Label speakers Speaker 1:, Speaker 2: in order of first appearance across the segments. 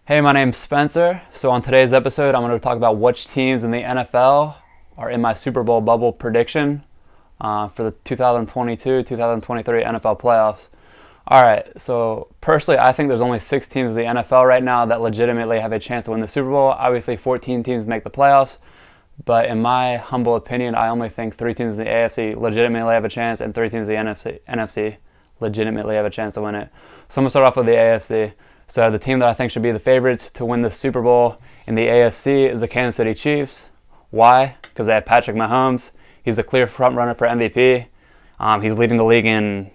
Speaker 1: Hey, my name's Spencer. So on today's episode, I'm going to talk about which teams in the NFL are in my Super Bowl bubble prediction for the 2022-2023 NFL playoffs. All right, so personally, I think there's only 6 teams in the NFL right now that legitimately have a chance to win the Super Bowl. Obviously, 14 teams make the playoffs, but in my humble opinion, I only think 3 teams in the AFC legitimately have a chance and 3 teams in the NFC legitimately have a chance to win it. So I'm going to start off with the AFC. So the team that I think should be the favorites to win the Super Bowl in the AFC is the Kansas City Chiefs. Why? Because they have Patrick Mahomes. He's the clear front runner for MVP. He's leading the league in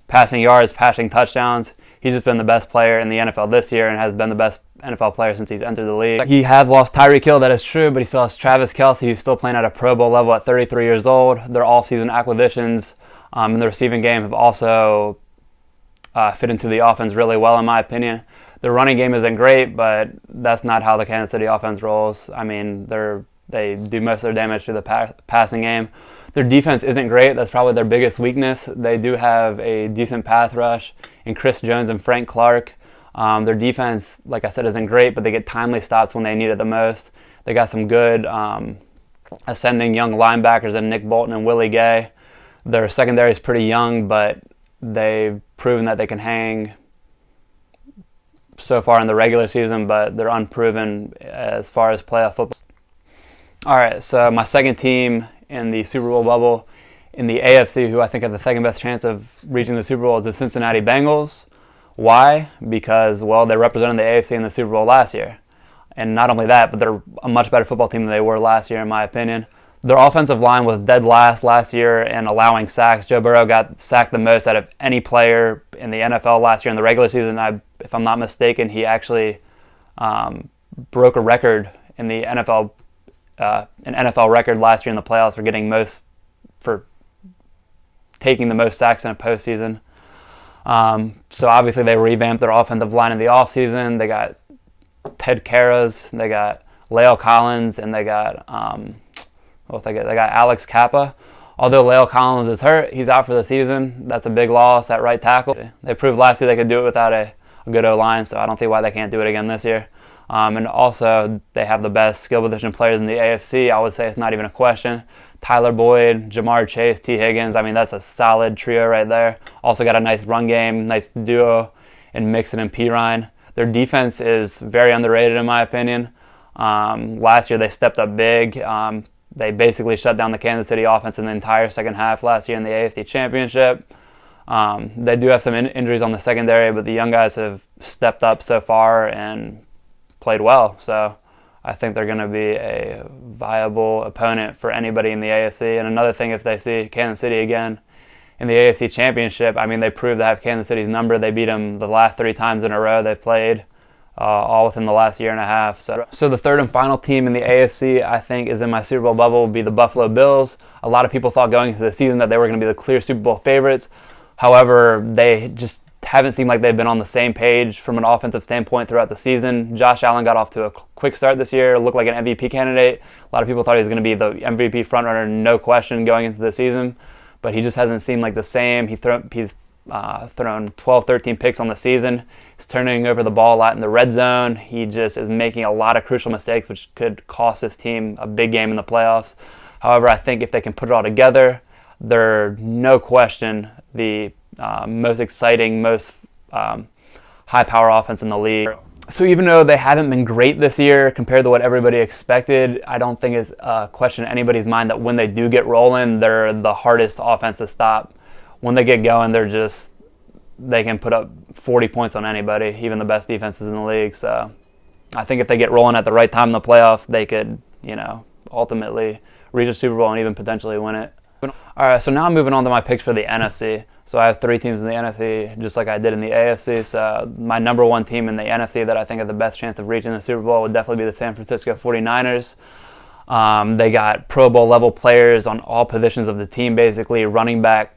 Speaker 1: passing yards, passing touchdowns. He's just been the best player in the NFL this year and has been the best NFL player since he's entered the league. He had lost Tyreek Hill, that is true, but he still has Travis Kelce, who's still playing at a Pro Bowl level at 33 years old. Their offseason acquisitions in the receiving game have also fit into the offense really well, in my opinion. The running game isn't great, but that's not how the Kansas City offense rolls. I mean, they do most of their damage through the passing game. Their defense isn't great. That's probably their biggest weakness. They do have a decent pass rush in Chris Jones and Frank Clark. Their defense, like I said, isn't great, but they get timely stops when they need it the most. They got some good ascending young linebackers in Nick Bolton and Willie Gay. Their secondary is pretty young, but they've proven that they can hang so far in the regular season, but they're unproven as far as playoff football. All right, so my second team in the Super Bowl bubble in the AFC, who I think have the second best chance of reaching the Super Bowl, is the Cincinnati Bengals. Why? Because, well, they represented the AFC in the Super Bowl last year. And not only that, but they're a much better football team than they were last year, in my opinion. Their offensive line was dead last year and allowing sacks. Joe Burrow got sacked the most out of any player in the NFL last year in the regular season. If I'm not mistaken, he actually broke a record in the NFL, an NFL record last year in the playoffs for taking the most sacks in a postseason. So obviously they revamped their offensive line in the offseason. They got Ted Karras, they got La'el Collins, and they got they got Alex Kappa. Although La'el Collins is hurt, he's out for the season. That's a big loss at right tackle. They proved last year they could do it without a good O-line, so I don't see why they can't do it again this year. And also, they have the best skill position players in the AFC. I would say it's not even a question. Tyler Boyd, Jamar Chase, T. Higgins. I mean, that's a solid trio right there. Also got a nice run game, nice duo in Mixon and Pirine. Their defense is very underrated in my opinion. Last year they stepped up big. They basically shut down the Kansas City offense in the entire second half last year in the AFC Championship. They do have some injuries on the secondary, but the young guys have stepped up so far and played well. So I think they're going to be a viable opponent for anybody in the AFC. And another thing, if they see Kansas City again in the AFC Championship, I mean, they proved to have Kansas City's number. They beat them the last 3 times in a row they've played, all within the last year and a half. So the third and final team in the AFC, I think, is in my Super Bowl bubble, will be the Buffalo Bills. A lot of people thought going into the season that they were going to be the clear Super Bowl favorites. However, they just haven't seemed like they've been on the same page from an offensive standpoint throughout the season. Josh Allen got off to a quick start this year, looked like an MVP candidate. A lot of people thought he was going to be the MVP frontrunner, no question, going into the season. But he just hasn't seemed like the same. He's thrown 12, 13 picks on the season. He's turning over the ball a lot in the red zone. He just is making a lot of crucial mistakes, which could cost his team a big game in the playoffs. However, I think if they can put it all together, they're no question the most exciting, most high-power offense in the league. So even though they haven't been great this year compared to what everybody expected, I don't think it's a question in anybody's mind that when they do get rolling, they're the hardest offense to stop. When they get going, they can put up 40 points on anybody, even the best defenses in the league. So I think if they get rolling at the right time in the playoff, they could, ultimately reach a Super Bowl and even potentially win it. All right, so now I'm moving on to my picks for the NFC. So I have 3 teams in the NFC, just like I did in the AFC. So my number 1 team in the NFC that I think have the best chance of reaching the Super Bowl would definitely be the San Francisco 49ers. They got Pro Bowl level players on all positions of the team, basically running back,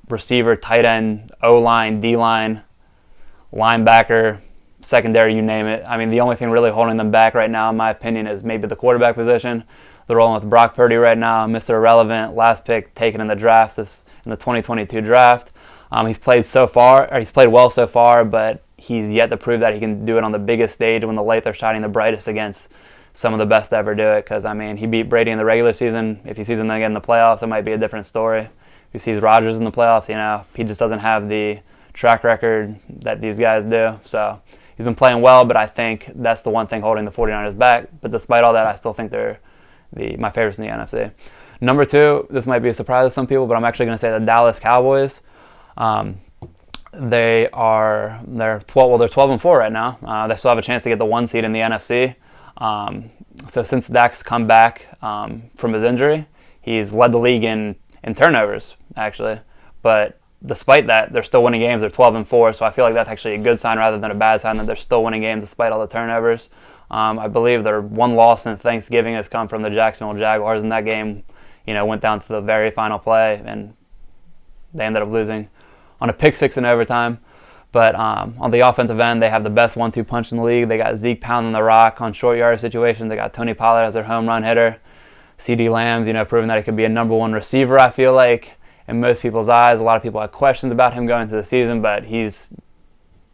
Speaker 1: receiver, tight end, O-line, D-line, linebacker, secondary, you name it. I mean, the only thing really holding them back right now, in my opinion, is maybe the quarterback position. They're rolling with Brock Purdy right now, Mr. Irrelevant, last pick taken in the draft, in the 2022 draft. He's played well so far, but he's yet to prove that he can do it on the biggest stage when the lights are shining the brightest against some of the best to ever do it. Because, I mean, he beat Brady in the regular season. If he sees him again in the playoffs, it might be a different story. If he sees Rodgers in the playoffs, he just doesn't have the track record that these guys do. So he's been playing well, but I think that's the one thing holding the 49ers back. But despite all that, I still think they're my favorites in the NFC. Number 2, this might be a surprise to some people, but I'm actually going to say the Dallas Cowboys. They're 12-4 right now. They still have a chance to get the 1 seed in the NFC. So since Dak's come back from his injury, he's led the league in turnovers, actually. But despite that, they're still winning games. They're 12-4, so I feel like that's actually a good sign rather than a bad sign that they're still winning games despite all the turnovers. I believe their one loss in Thanksgiving has come from the Jacksonville Jaguars, and that game, went down to the very final play, and they ended up losing on a pick 6 in overtime. But on the offensive end, they have the best 1-2 punch in the league. They got Zeke pounding the rock on short yardage situations. They got Tony Pollard as their home run hitter. CeeDee Lamb's, proving that he could be a number 1 receiver, I feel like, in most people's eyes. A lot of people had questions about him going into the season, but he's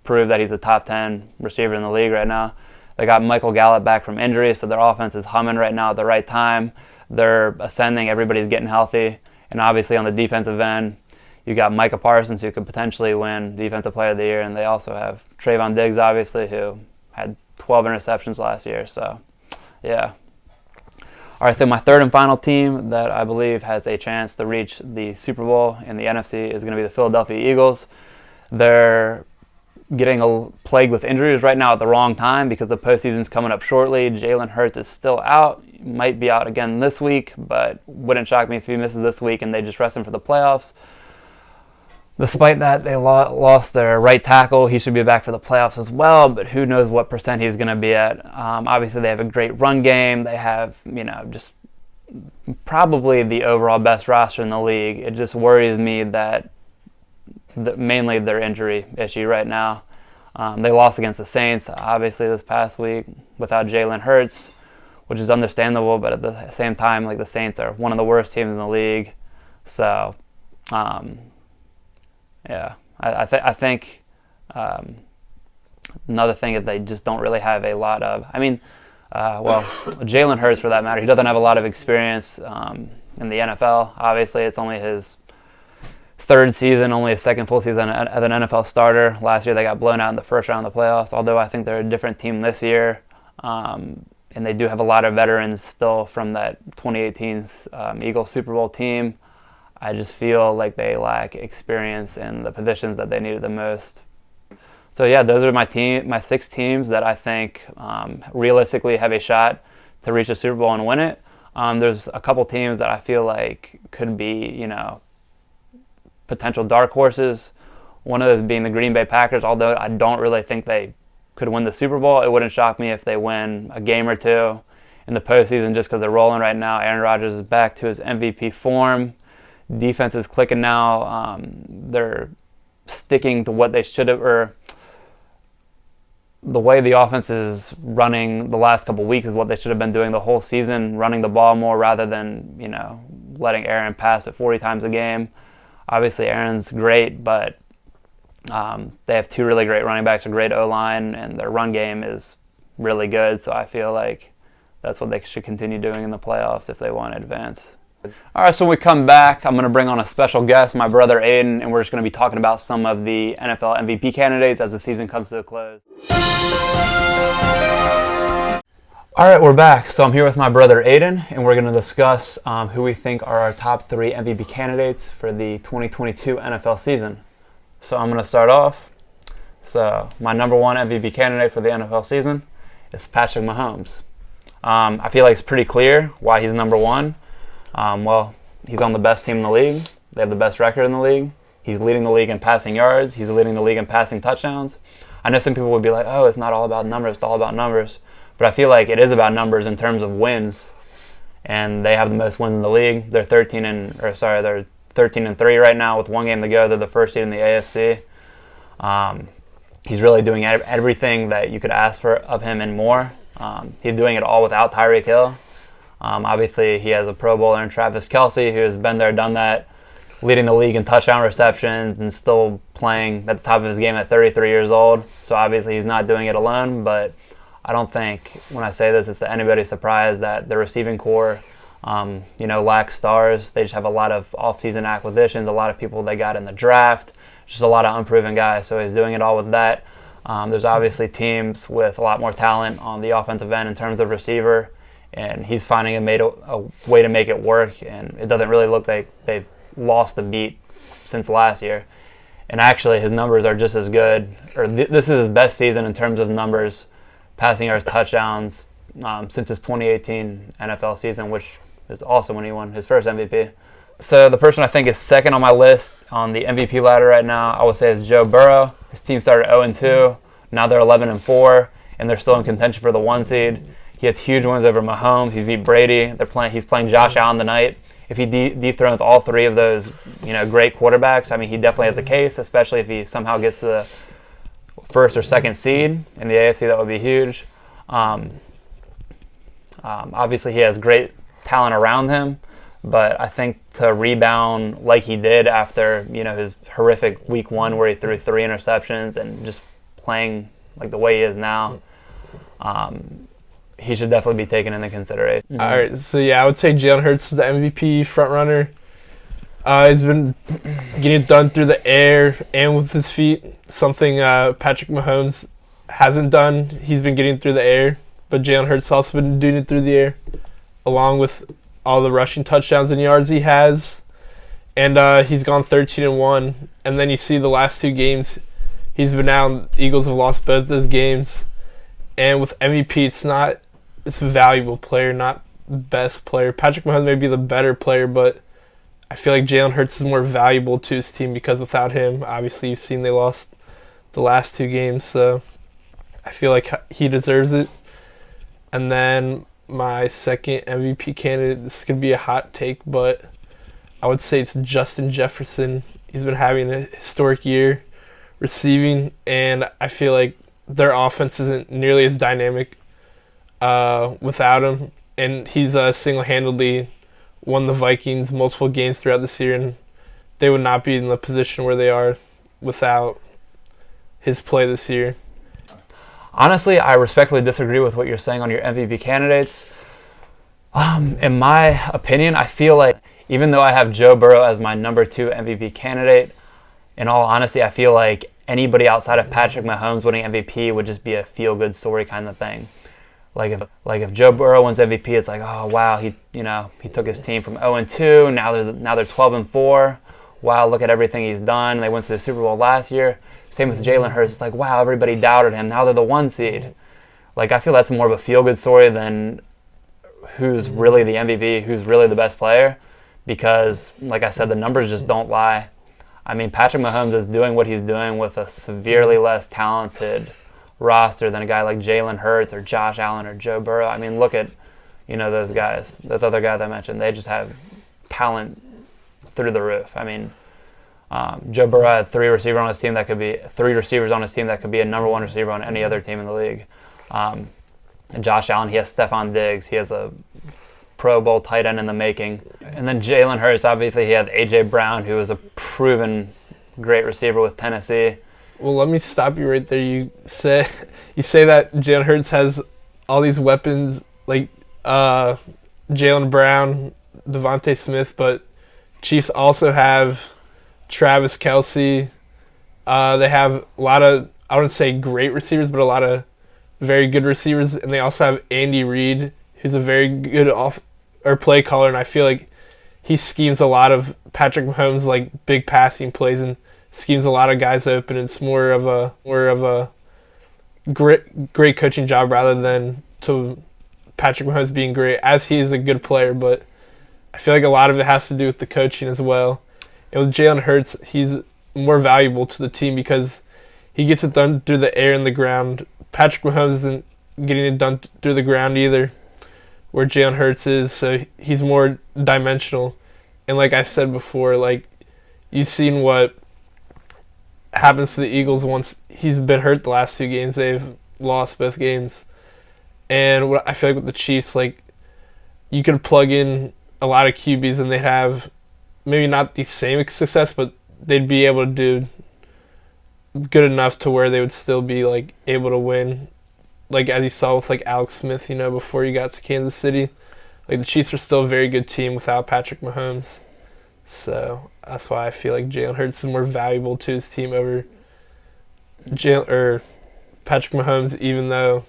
Speaker 1: proved that he's a top 10 receiver in the league right now. They got Michael Gallup back from injury, so their offense is humming right now at the right time. They're ascending. Everybody's getting healthy. And obviously on the defensive end, you got Micah Parsons, who could potentially win Defensive Player of the Year, and they also have Trayvon Diggs, obviously, who had 12 interceptions last year. So, yeah. All right, so my third and final team that I believe has a chance to reach the Super Bowl in the NFC is going to be the Philadelphia Eagles. They're getting plagued with injuries right now at the wrong time because the postseason's coming up shortly. Jalen Hurts is still out. Might be out again this week, but wouldn't shock me if he misses this week and they just rest him for the playoffs. Despite that, they lost their right tackle. He should be back for the playoffs as well, but who knows what percent he's going to be at. Obviously, they have a great run game. They have, just probably the overall best roster in the league. It just worries me that mainly their injury issue right now. They lost against the Saints, obviously, this past week without Jalen Hurts, which is understandable, but at the same time, the Saints are one of the worst teams in the league. So, yeah, I think another thing is they just don't really have a lot of. Jalen Hurts, for that matter, he doesn't have a lot of experience in the NFL. Obviously, it's only his third season, only his second full season as an NFL starter. Last year, they got blown out in the first round of the playoffs, although I think they're a different team this year. And they do have a lot of veterans still from that 2018 Eagles Super Bowl team. I just feel like they lack experience in the positions that they needed the most. So yeah, those are my 6 teams that I think realistically have a shot to reach the Super Bowl and win it. There's a couple teams that I feel like could be, potential dark horses. One of those being the Green Bay Packers, although I don't really think they could win the Super Bowl. It wouldn't shock me if they win a game or two in the postseason just because they're rolling right now. Aaron Rodgers is back to his MVP form. Defense is clicking now. They're sticking to what they should have, or the way the offense is running the last couple weeks is what they should have been doing the whole season, running the ball more rather than, letting Aaron pass it 40 times a game. Obviously, Aaron's great, but they have 2 really great running backs, a great O-line, and their run game is really good. So I feel like that's what they should continue doing in the playoffs if they want to advance. All right, so when we come back, I'm going to bring on a special guest, my brother Aiden, and we're just going to be talking about some of the NFL MVP candidates as the season comes to a close. All right, we're back. So I'm here with my brother Aiden, and we're going to discuss who we think are our top 3 MVP candidates for the 2022 NFL season. So I'm going to start off. So my number 1 MVP candidate for the NFL season is Patrick Mahomes. I feel like it's pretty clear why he's number 1. He's on the best team in the league. They have the best record in the league. He's leading the league in passing yards. He's leading the league in passing touchdowns. I know some people would be like, oh, it's not all about numbers. It's all about numbers. But I feel like it is about numbers in terms of wins. And they have the most wins in the league. They're 13-3 right now with 1 game to go. They're the first seed in the AFC. He's really doing everything that you could ask for of him and more. He's doing it all without Tyreek Hill. Obviously, he has a Pro Bowler in Travis Kelce, who has been there, done that, leading the league in touchdown receptions and still playing at the top of his game at 33 years old. So obviously he's not doing it alone, but I don't think when I say this it's to anybody's surprise that the receiving core, lacks stars. They just have a lot of off-season acquisitions, a lot of people they got in the draft, just a lot of unproven guys. So he's doing it all with that. There's obviously teams with a lot more talent on the offensive end in terms of receiver, and he's finding a way to make it work, and it doesn't really look like they've lost a beat since last year. And actually his numbers are just as good, or this is his best season in terms of numbers, passing yards, touchdowns, since his 2018 NFL season, which is also when he won his first MVP. So the person I think is second on my list on the MVP ladder right now, I would say, is Joe Burrow. His team started 0-2. Now they're 11-4, and they're still in contention for the 1 seed. He had huge wins over Mahomes. He's beat Brady. He's playing Josh Allen tonight. If he dethrones all three of those, great quarterbacks, I mean, he definitely has the case, especially if he somehow gets to the first or second seed in the AFC. That would be huge. Obviously, he has great talent around him, but I think to rebound like he did after his horrific week 1 where he threw 3 interceptions and just playing like the way he is now, he should definitely be taken into consideration.
Speaker 2: Mm-hmm. All right, so I would say Jalen Hurts is the MVP frontrunner. He's been getting it done through the air and with his feet, something Patrick Mahomes hasn't done. He's been getting through the air, but Jalen Hurts also been doing it through the air, along with all the rushing touchdowns and yards he has. And he's gone 13-1. And then you see the last 2 games, he's been out. The Eagles have lost both those games. And with MVP, it's a valuable player, not best player. Patrick Mahomes may be the better player, but I feel like Jalen Hurts is more valuable to his team because without him, obviously you've seen they lost the last 2 games. So I feel like he deserves it. And then my second MVP candidate, this could be a hot take, but I would say it's Justin Jefferson. He's been having a historic year receiving, and I feel like their offense isn't nearly as dynamic without him. And he's single-handedly won the Vikings multiple games throughout this year, and they would not be in the position where they are without his play this year.
Speaker 1: Honestly, I respectfully disagree with what you're saying on your MVP candidates. In my opinion, I feel like even though I have Joe Burrow as my number 2 MVP candidate, in all honesty, I feel like anybody outside of Patrick Mahomes winning MVP would just be a feel-good story kind of thing. Like if Joe Burrow wins MVP, it's like, oh wow, he took his team from 0-2, now they're 12-4. Wow, look at everything he's done. They went to the Super Bowl last year. Same with Jalen Hurts. It's like, wow, everybody doubted him. Now they're the 1 seed. Like, I feel that's more of a feel-good story than who's really the MVP, who's really the best player. Because, like I said, the numbers just don't lie. I mean, Patrick Mahomes is doing what he's doing with a severely less talented roster than a guy like Jalen Hurts or Josh Allen or Joe Burrow. I mean, look at, those guys. Those other guys I mentioned. They just have talent through the roof. I mean, Joe Burrow had 3 receivers on his team that could be a number 1 receiver on any other team in the league. And Josh Allen, he has Stephon Diggs. He has a Pro Bowl tight end in the making. And then Jalen Hurts, obviously, he had A.J. Brown, who is a proven great receiver with Tennessee.
Speaker 2: Well, let me stop you right there. You say that Jalen Hurts has all these weapons like Jalen Brown, Devontae Smith, but Chiefs also have Travis Kelce. They have a lot of, I wouldn't say great receivers, but a lot of very good receivers. And they also have Andy Reid, who's a very good play caller. And I feel like he schemes a lot of Patrick Mahomes' like big passing plays and schemes a lot of guys open. It's more of a great coaching job rather than to Patrick Mahomes being great, as he is a good player. But I feel like a lot of it has to do with the coaching as well. And with Jalen Hurts, he's more valuable to the team because he gets it done through the air and the ground. Patrick Mahomes isn't getting it done through the ground either, where Jalen Hurts is, so he's more dimensional. And like I said before, like you've seen what happens to the Eagles once he's been hurt the last 2 games. They've lost both games. And what I feel like with the Chiefs, like you could plug in a lot of QBs and they'd have maybe not the same success, but they'd be able to do good enough to where they would still be like able to win. Like as you saw with like Alex Smith, before you got to Kansas City, like the Chiefs are still a very good team without Patrick Mahomes. So that's why I feel like Jalen Hurts is more valuable to his team over Patrick Mahomes. Even though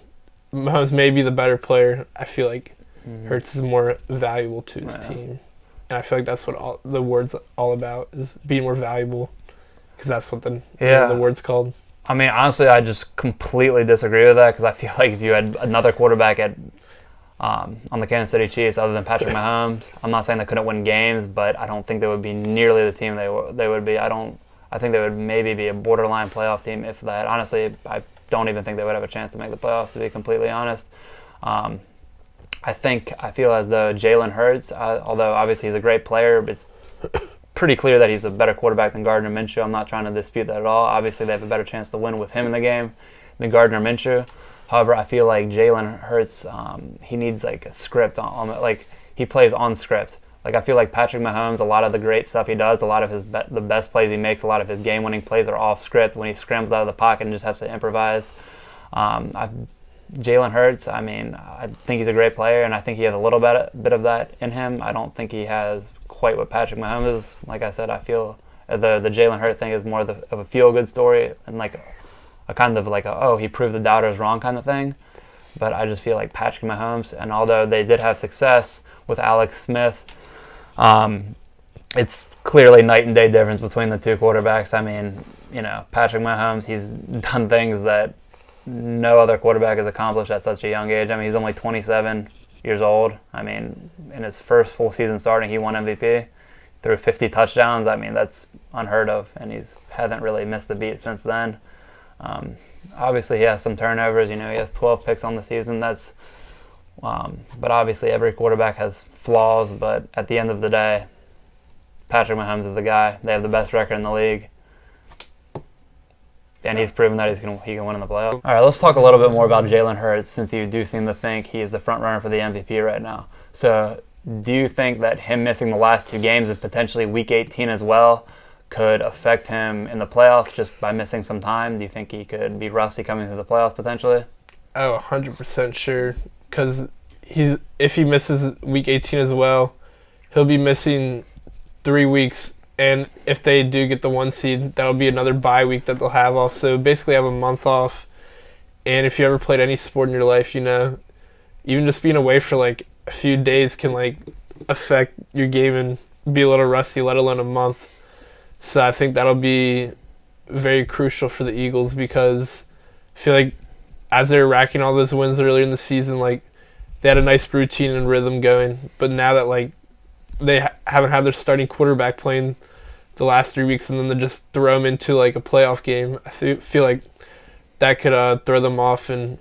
Speaker 2: Mahomes may be the better player, I feel like Hurts is more valuable to his team, and I feel like that's what the word's all about, is being more valuable, because that's what the word's called.
Speaker 1: I mean, honestly, I just completely disagree with that, because I feel like if you had another quarterback on the Kansas City Chiefs other than Patrick Mahomes, I'm not saying they couldn't win games, but I don't think they would be nearly the team they would be. I think they would maybe be a borderline playoff team, if that. Honestly, I don't even think they would have a chance to make the playoffs, to be completely honest. I feel as though Jalen Hurts, although obviously he's a great player, it's pretty clear that he's a better quarterback than Gardner Minshew. I'm not trying to dispute that at all. Obviously, they have a better chance to win with him in the game than Gardner Minshew. However, I feel like Jalen Hurts, he needs like a script like he plays on script. Like I feel like Patrick Mahomes, a lot of the great stuff he does, a lot of the best plays he makes, a lot of his game-winning plays are off script when he scrambles out of the pocket and just has to improvise. Jalen Hurts, I mean, I think he's a great player, and I think he has a little bit of that in him. I don't think he has quite what Patrick Mahomes is. Like I said, I feel the Jalen Hurts thing is more of a feel-good story and like a kind of like he proved the doubters wrong kind of thing. But I just feel like Patrick Mahomes, and although they did have success with Alex Smith, it's clearly night and day difference between the two quarterbacks. I mean, Patrick Mahomes, he's done things that no other quarterback has accomplished at such a young age. I mean, he's only 27 years old. I mean, in his first full season starting, he won MVP, threw 50 touchdowns. I mean, that's unheard of, and he hasn't really missed a beat since then. Obviously, he has some turnovers. He has 12 picks on the season. But obviously, every quarterback has flaws. But at the end of the day, Patrick Mahomes is the guy. They have the best record in the league. And he's proven that he can win in the playoffs. All right, let's talk a little bit more about Jalen Hurts, since you do seem to think he is the front runner for the MVP right now. So do you think that him missing the last two games and potentially Week 18 as well could affect him in the playoffs just by missing some time? Do you think he could be rusty coming through the playoffs potentially?
Speaker 2: Oh, 100% sure. Because if he misses Week 18 as well, he'll be missing 3 weeks. And if they do get the 1 seed, that'll be another bye week that they'll have off. So basically have a month off. And if you ever played any sport in your life, even just being away for like a few days can like affect your game and be a little rusty, let alone a month. So I think that'll be very crucial for the Eagles, because I feel like as they were racking all those wins earlier in the season, like they had a nice routine and rhythm going. But now that like they haven't had their starting quarterback playing the last 3 weeks, and then they just throw them into like a playoff game, I feel like that could throw them off, and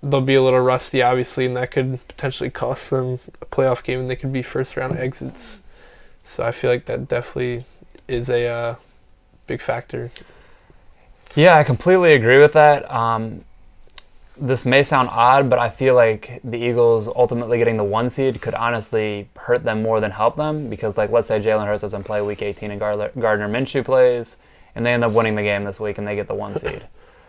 Speaker 2: they'll be a little rusty, obviously, and that could potentially cost them a playoff game, and they could be first round exits. So I feel like that definitely is a big factor.
Speaker 1: Yeah, I completely agree with that. This may sound odd, but I feel like the Eagles ultimately getting the 1 seed could honestly hurt them more than help them, because like let's say Jalen Hurts doesn't play Week 18 and Gardner Minshew plays, and they end up winning the game this week and they get the 1 seed.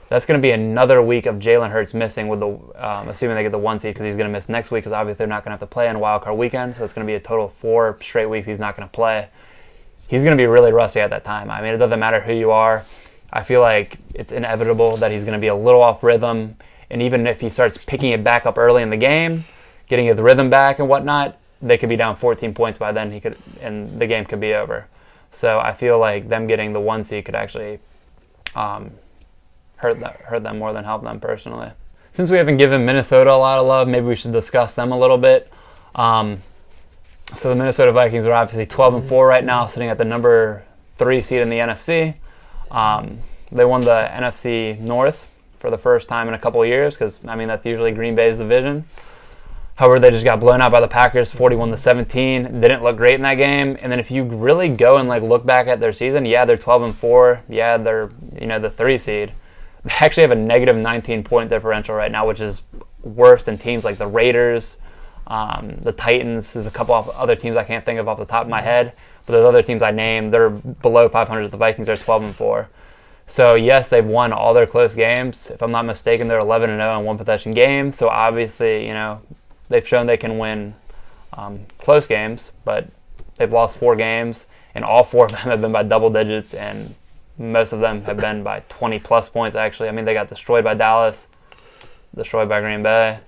Speaker 1: That's going to be another week of Jalen Hurts missing, with assuming they get the 1 seed, because he's going to miss next week, because obviously they're not going to have to play in Wild Card Weekend, so it's going to be a total of 4 straight weeks he's not going to play. He's going to be really rusty at that time. I mean, it doesn't matter who you are. I feel like it's inevitable that he's going to be a little off rhythm. And even if he starts picking it back up early in the game, getting the rhythm back and whatnot, they could be down 14 points by then. And the game could be over. So I feel like them getting the 1 seed could actually hurt them more than help them personally. Since we haven't given Minnesota a lot of love, maybe we should discuss them a little bit. So the Minnesota Vikings are obviously 12-4 right now, sitting at the number 3 seed in the NFC. They won the NFC North for the first time in a couple of years, because I mean that's usually Green Bay's division. However, they just got blown out by the Packers 41-17. Didn't look great in that game. And then if you really go and like look back at their season, yeah, they're 12-4. Yeah, they're the 3 seed. They actually have a negative 19-point differential right now, which is worse than teams like the Raiders, the Titans. There's a couple of other teams I can't think of off the top of my head, but those other teams I named, they're below 500. The Vikings are 12-4. So yes, they've won all their close games. If I'm not mistaken, they're 11-0 in one possession games. So obviously, they've shown they can win close games, but they've lost 4 games, and all 4 of them have been by double digits, and most of them have been by 20-plus points, actually. I mean, they got destroyed by Dallas, destroyed by Green Bay,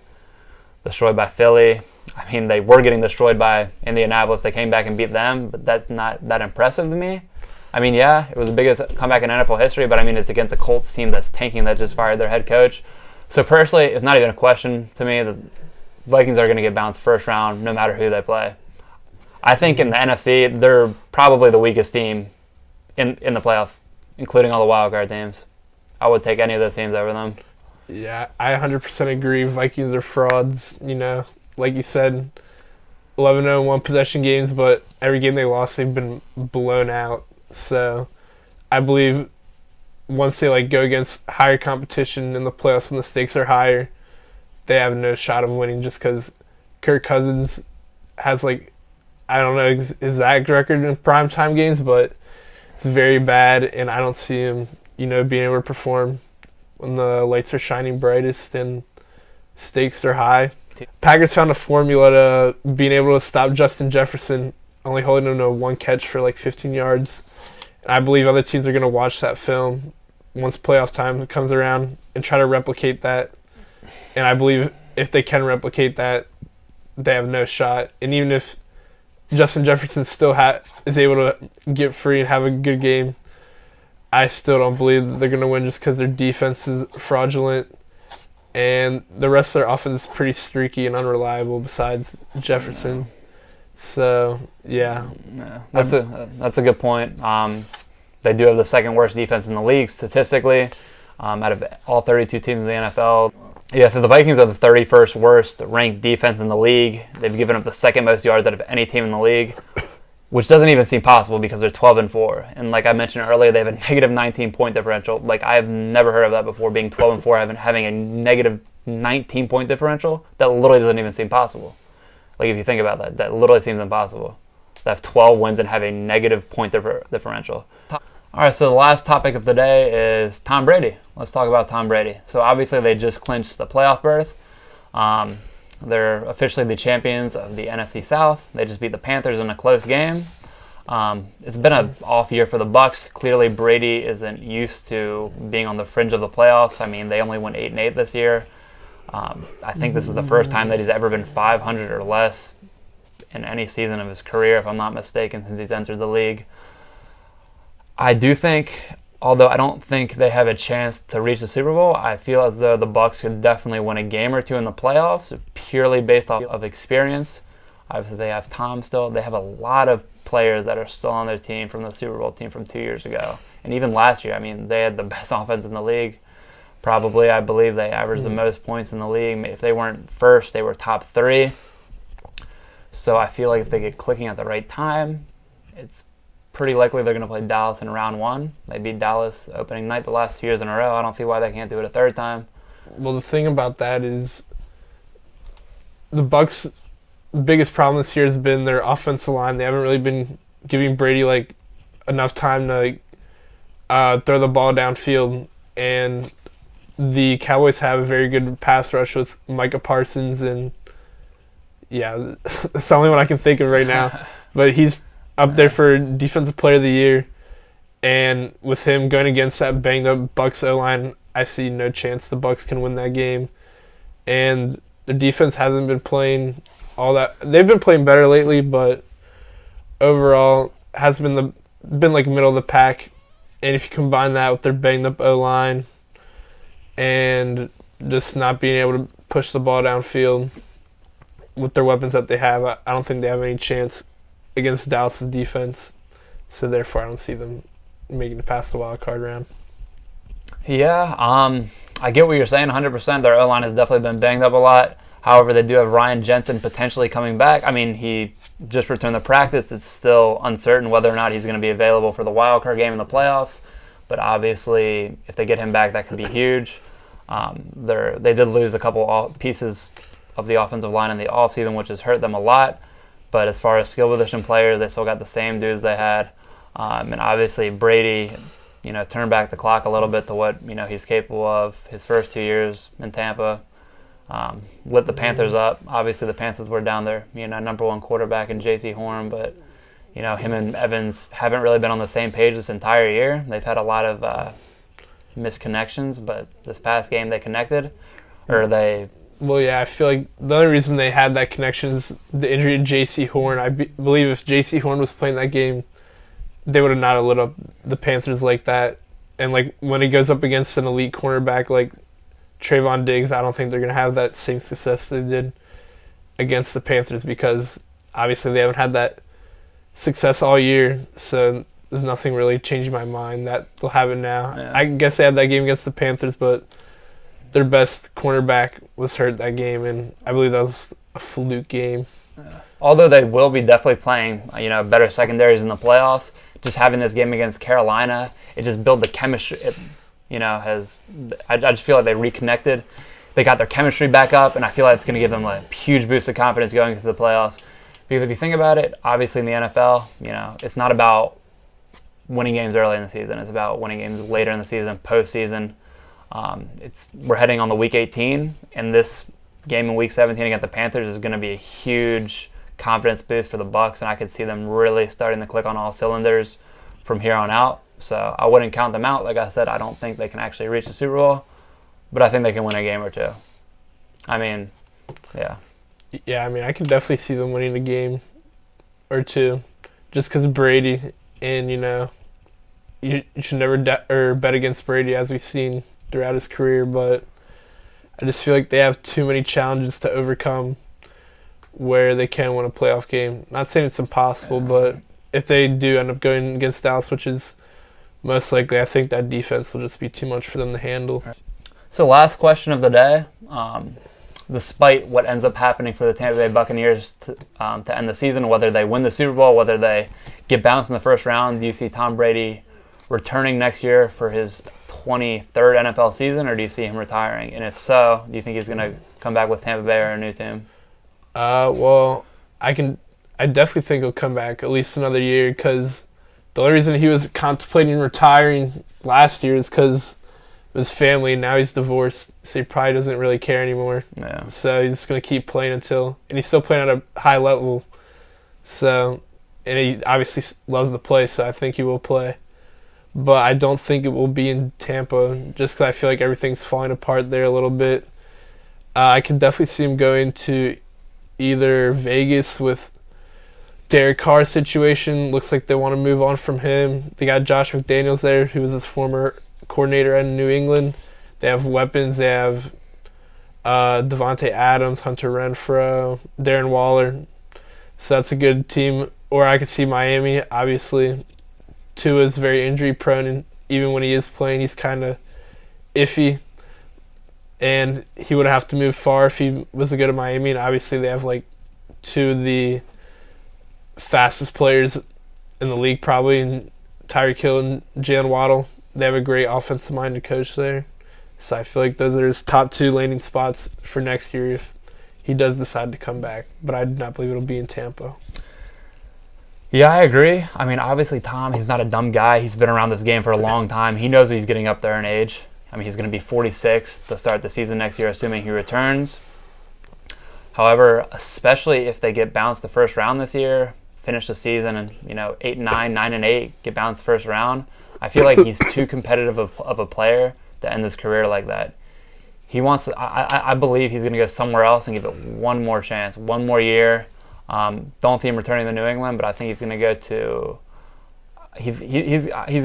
Speaker 1: destroyed by Philly. I mean, they were getting destroyed by Indianapolis. They came back and beat them, but that's not that impressive to me. I mean, yeah, it was the biggest comeback in NFL history, but I mean, it's against a Colts team that's tanking that just fired their head coach. So personally, it's not even a question to me. The Vikings are going to get bounced first round no matter who they play. I think in the NFC, they're probably the weakest team in the playoff, including all the wild card teams. I would take any of those teams over them.
Speaker 2: Yeah, I 100% agree. Vikings are frauds, Like you said, 11-0 one possession games, but every game they lost, they've been blown out. So I believe once they go against higher competition in the playoffs when the stakes are higher, they have no shot of winning just because Kirk Cousins has I don't know his exact record in primetime games, but it's very bad, and I don't see him, being able to perform when the lights are shining brightest and stakes are high. Packers found a formula to being able to stop Justin Jefferson, only holding him to 1 catch for 15 yards. And I believe other teams are going to watch that film once playoff time comes around and try to replicate that. And I believe if they can replicate that, they have no shot. And even if Justin Jefferson still is able to get free and have a good game, I still don't believe that they're going to win just because their defense is fraudulent. And the rest of their offense is pretty streaky and unreliable besides Jefferson. So, yeah.
Speaker 1: That's a good point. They do have the second worst defense in the league statistically out of all 32 teams in the NFL. Yeah, so the Vikings are the 31st worst ranked defense in the league. They've given up the second most yards out of any team in the league, which doesn't even seem possible because they're 12-4. And like I mentioned earlier, they have a negative 19-point differential. I've never heard of that before, being 12-4, having a negative 19-point differential. That literally doesn't even seem possible. If you think about that, that literally seems impossible. They have 12 wins and have a negative point differential. All right, so the last topic of the day is Tom Brady. Let's talk about Tom Brady. So obviously they just clinched the playoff berth. They're officially the champions of the NFC South. They just beat the Panthers in a close game. It's been an off year for the Bucs. Clearly Brady isn't used to being on the fringe of the playoffs. I mean, they only went 8-8 this year. I think this is the first time that he's ever been 500 or less in any season of his career, if I'm not mistaken, since he's entered the league. I do think, although I don't think they have a chance to reach the Super Bowl, I feel as though the Bucs could definitely win a game or two in the playoffs, purely based off of experience. Obviously, they have Tom still. They have a lot of players that are still on their team from the Super Bowl team from 2 years ago. And even last year, I mean, they had the best offense in the league. Probably, I believe they averaged the most points in the league. If they weren't first, they were top 3. So I feel like if they get clicking at the right time, it's pretty likely they're going to play Dallas in round 1. They beat Dallas opening night the last 2 years in a row. I don't see why they can't do it a third time.
Speaker 2: Well, the thing about that is the Bucs' biggest problem this year has been their offensive line. They haven't really been giving Brady enough time to throw the ball downfield, and the Cowboys have a very good pass rush with Micah Parsons, and yeah, that's the only one I can think of right now. But he's up there for Defensive Player of the Year, and with him going against that banged-up Bucs O-line, I see no chance the Bucs can win that game. And the defense hasn't been playing all that. They've been playing better lately, but overall has been middle of the pack. And if you combine that with their banged-up O-line and just not being able to push the ball downfield with their weapons that they have, I don't think they have any chance against Dallas' defense. So therefore, I don't see them making it past the wild card round.
Speaker 1: Yeah, I get what you're saying 100%. Their O-line has definitely been banged up a lot. However, they do have Ryan Jensen potentially coming back. I mean, he just returned to practice. It's still uncertain whether or not he's going to be available for the wild card game in the playoffs. But obviously, if they get him back, that could be huge. They did lose a couple pieces of the offensive line in the offseason, which has hurt them a lot. But as far as skill position players, they still got the same dudes they had. And obviously, Brady turn back the clock a little bit to what he's capable of. His first 2 years in Tampa, lit the Panthers up. Obviously, the Panthers were down there, number one quarterback in J.C. Horn, but him and Evans haven't really been on the same page this entire year. They've had a lot of misconnections, but this past game they connected, or they.
Speaker 2: Well, yeah, I feel like the only reason they had that connection is the injury to J.C. Horn. I believe if J.C. Horn was playing that game, they would have not lit up the Panthers like that. And like when he goes up against an elite cornerback like Trayvon Diggs, I don't think they're going to have that same success they did against the Panthers because obviously they haven't had that success all year. So there's nothing really changing my mind that they'll have it now.
Speaker 1: Yeah.
Speaker 2: I guess they had that game against the Panthers, but their best cornerback was hurt that game, and I believe that was a fluke game.
Speaker 1: Although they will be definitely playing, better secondaries in the playoffs, just having this game against Carolina, it just built the chemistry. I just feel like they reconnected. They got their chemistry back up, and I feel like it's going to give them a huge boost of confidence going into the playoffs. Because if you think about it, obviously in the NFL, it's not about winning games early in the season. It's about winning games later in the season, postseason. We're heading on the week 18, and this game in week 17 against the Panthers is going to be a huge confidence boost for the Bucs, and I could see them really starting to click on all cylinders from here on out. So I wouldn't count them out. Like I said, I don't think they can actually reach the Super Bowl, but I think they can win a game or two. Yeah.
Speaker 2: Yeah, I can definitely see them winning a game or two just because of Brady, and, you should never bet against Brady, as we've seen throughout his career, but I just feel like they have too many challenges to overcome where they can win a playoff game. Not saying it's impossible, but if they do end up going against Dallas, which is most likely, I think that defense will just be too much for them to handle.
Speaker 1: So last question of the day. Despite what ends up happening for the Tampa Bay Buccaneers to end the season, whether they win the Super Bowl, whether they get bounced in the first round, do you see Tom Brady returning next year for his 23rd NFL season, or do you see him retiring? And if so, do you think he's going to come back with Tampa Bay or a new team?
Speaker 2: Well, I definitely think he'll come back at least another year, because the only reason he was contemplating retiring last year is because of his family, and now he's divorced, so he probably doesn't really care anymore.
Speaker 1: Yeah.
Speaker 2: So he's just going to keep playing and he's still playing at a high level. So, and he obviously loves to play, so I think he will play. But I don't think it will be in Tampa, just because I feel like everything's falling apart there a little bit. I could definitely see him going to either Vegas with Derek Carr's situation. Looks like they want to move on from him. They got Josh McDaniels there, who was his former coordinator in New England. They have weapons. They have Devontae Adams, Hunter Renfrow, Darren Waller. So that's a good team. Or I could see Miami, obviously. Tua is very injury prone, and even when he is playing, he's kind of iffy. And he would have to move far if he was to go to Miami. And obviously, they have two of the fastest players in the league, probably, in Tyreek Hill and Jalen Waddle. They have a great offensive-minded coach there. So I feel like those are his top two landing spots for next year if he does decide to come back. But I do not believe it'll be in Tampa.
Speaker 1: Yeah, I agree. Obviously, Tom, he's not a dumb guy. He's been around this game for a long time. He knows he's getting up there in age. He's going to be 46 to start the season next year, assuming he returns. However, especially if they get bounced the first round this year, finish the season and 8-9, 9-8, get bounced first round, I feel like he's too competitive of a player to end his career like that. He wants. I believe he's going to go somewhere else and give it one more chance, one more year. Don't see him returning to New England, but I think he's going to go to. He's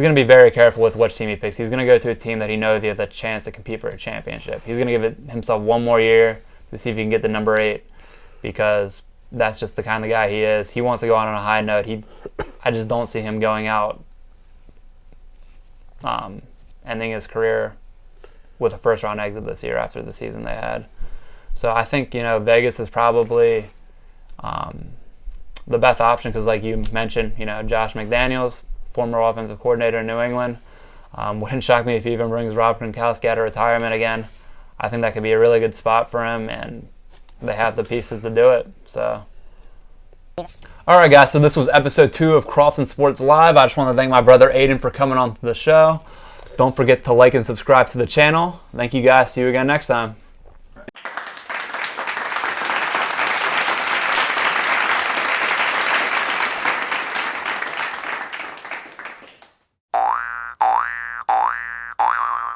Speaker 1: going to be very careful with which team he picks. He's going to go to a team that he knows he has a chance to compete for a championship. He's going to give himself one more year to see if he can get the number 8, because that's just the kind of guy he is. He wants to go out on a high note. I just don't see him going out, ending his career with a first-round exit this year after the season they had. So I think Vegas is probably the best option, because like you mentioned, Josh McDaniels, former offensive coordinator in New England. Wouldn't shock me if he even brings Rob Gronkowski out of retirement again. I think that could be a really good spot for him, and they have the pieces to do it. So All right, guys, so this was episode 2 of Crofton Sports Live. I just want to thank my brother Aiden for coming on to the show. Don't forget to like and subscribe to the channel. Thank you, guys. See you again next time.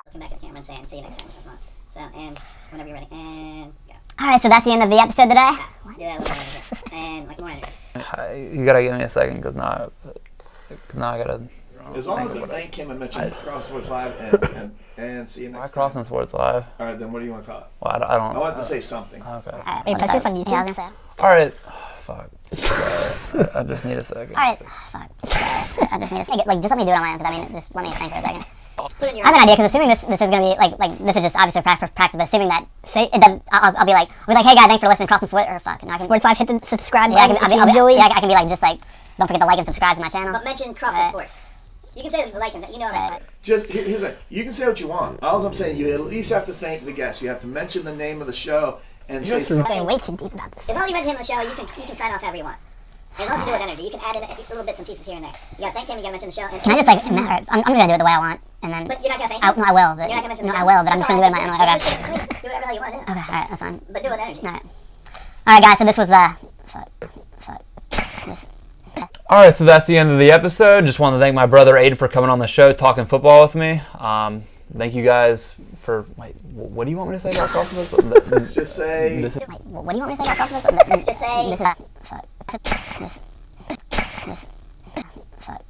Speaker 3: Looking back at the camera and saying, see you next time or something. So, and whenever you're ready, and go.
Speaker 4: Alright, so that's the end of the episode today.
Speaker 3: Do that a little bit. And like more energy.
Speaker 1: You gotta give me a second, because now I gotta.
Speaker 5: As long as you thank him and mention Crofton Sports Live and see you
Speaker 1: Why
Speaker 5: next time.
Speaker 1: Crofton Sports Live?
Speaker 5: All right, then what do you want to call it?
Speaker 1: Well, I don't.
Speaker 5: I wanted to say something.
Speaker 1: Okay.
Speaker 4: Are you posting this on YouTube? Yeah, I was gonna say.
Speaker 1: All right. Fuck. I just need a second.
Speaker 4: Alright, fuck. I just need a second. Like, just let me do it on my own, because I mean, just let me think for a second.
Speaker 3: Put in your
Speaker 4: I have an idea, because assuming this is gonna be like this is just obviously practice, but assuming that it does, I'll be like, hey guys, thanks for listening to Crofton Sports, or fuck, no, Sports Live, hit the subscribe button. I can be like, just like, don't forget to like and subscribe to my channel.
Speaker 3: But mention Crofton Sports. You can say like and you know what I mean.
Speaker 5: Just here's the thing. You can say what you want. All I'm saying, you at least have to thank the guest. You have to mention the name of the show and say
Speaker 4: I'm
Speaker 5: something.
Speaker 4: going way too deep about this.
Speaker 3: As long as you mention him on the show, you can sign off however you want. As long as you do it with energy, you can add in little bits and pieces here and there. You gotta thank him. You gotta mention the show. And
Speaker 4: Can I just like, I'm just gonna do it the way I want, and then.
Speaker 3: But you're not gonna thank him.
Speaker 4: No, I will, but
Speaker 3: You're not gonna mention
Speaker 4: no,
Speaker 3: the
Speaker 4: I
Speaker 3: show.
Speaker 4: will, but I'm just
Speaker 3: That's
Speaker 4: gonna do it
Speaker 3: all
Speaker 4: in my
Speaker 3: I
Speaker 4: own.
Speaker 3: said.
Speaker 4: Okay.
Speaker 3: Do whatever the hell you want to do.
Speaker 4: Okay, alright, that's fine.
Speaker 3: But do it with energy.
Speaker 4: Alright, guys, so this was the. Just.
Speaker 1: All right, so that's the end of the episode. Just want to thank my brother Aiden for coming on the show, talking football with me. Thank you guys for. Wait, what do you want me to say about Crofton?
Speaker 5: Just say.
Speaker 4: What do you want me to say about Crofton?
Speaker 3: Just say.
Speaker 4: This is. Fuck.